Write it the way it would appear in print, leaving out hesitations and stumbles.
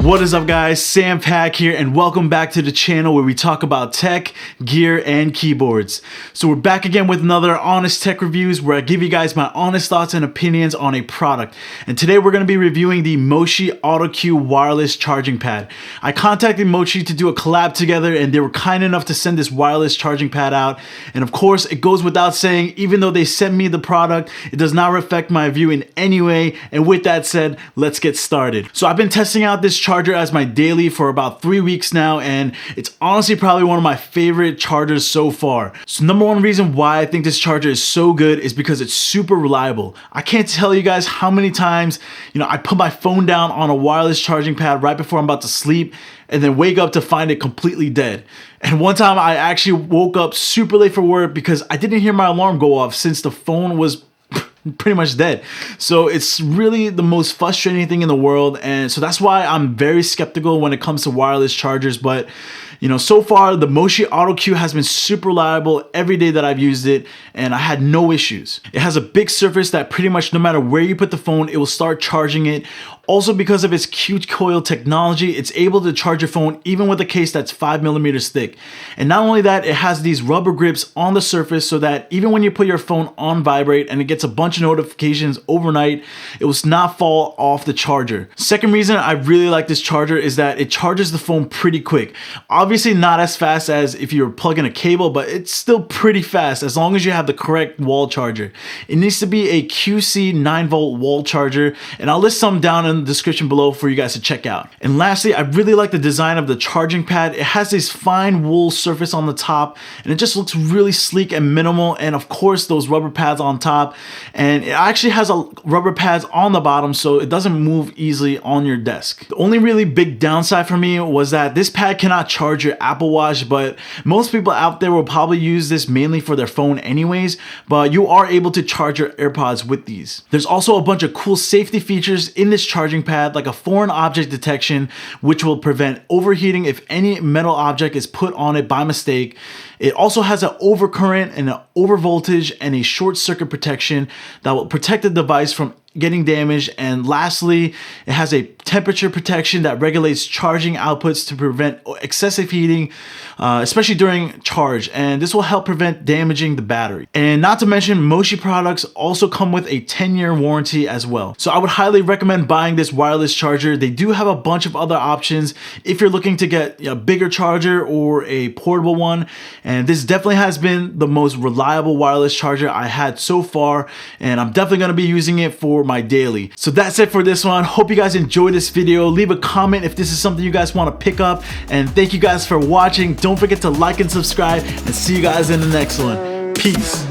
What is up, guys? Sam Pack here, and welcome back to the channel where we talk about tech, gear, and keyboards. So we're back again with another Honest Tech Reviews where I give you guys my honest thoughts and opinions on a product. And today we're going to be reviewing the Moshi AutoCue wireless charging pad. I contacted Moshi to do a collab together, and they were kind enough to send this wireless charging pad out. And of course, it goes without saying, even though they sent me the product, it does not affect my review in any way. And with that said, let's get started. So I've been testing out this charger as my daily for about 3 weeks now, and it's honestly probably one of my favorite chargers so far. So number one reason why I think this charger is so good is because it's super reliable. I can't tell you guys how many times, I put my phone down on a wireless charging pad right before I'm about to sleep and then wake up to find it completely dead. And one time I actually woke up super late for work because I didn't hear my alarm go off since the phone was pretty much dead. So it's really the most frustrating thing in the world, and so that's why I'm very skeptical when it comes to wireless chargers. But so far the Moshi AutoCue has been super reliable every day that I've used it, and I had no issues. It has a big surface that pretty much no matter where you put the phone, it will start charging it. Also, because of its Q-coil technology, it's able to charge your phone even with a case that's 5mm thick. And not only that, it has these rubber grips on the surface so that even when you put your phone on vibrate and it gets a bunch of notifications overnight, it will not fall off the charger. Second reason I really like this charger is that it charges the phone pretty quick. Obviously not as fast as if you're plugging a cable, but it's still pretty fast as long as you have the correct wall charger. It needs to be a QC 9V wall charger, and I'll list some down in the description below for you guys to check out. And lastly, I really like the design of the charging pad. It has this fine wool surface on the top, and it just looks really sleek and minimal, and of course those rubber pads on top, and it actually has rubber pads on the bottom so it doesn't move easily on your desk. The only really big downside for me was that this pad cannot charge your Apple Watch, but most people out there will probably use this mainly for their phone anyways, but you are able to charge your AirPods with these. There's also a bunch of cool safety features in this charging pad, like a foreign object detection, which will prevent overheating if any metal object is put on it by mistake. It also has an overcurrent and an overvoltage and a short circuit protection that will protect the device from getting damaged. And lastly, it has a temperature protection that regulates charging outputs to prevent excessive heating, especially during charge, and this will help prevent damaging the battery. And not to mention, Moshi products also come with a 10-year warranty as well. So I would highly recommend buying this wireless charger. They do have a bunch of other options if you're looking to get a bigger charger or a portable one, and this definitely has been the most reliable wireless charger I had so far, and I'm definitely going to be using it for my daily. So that's it for this one. Hope you guys enjoyed this video. Leave a comment if this is something you guys want to pick up, and thank you guys for watching. Don't forget to like and subscribe, and see you guys in the next one. Peace.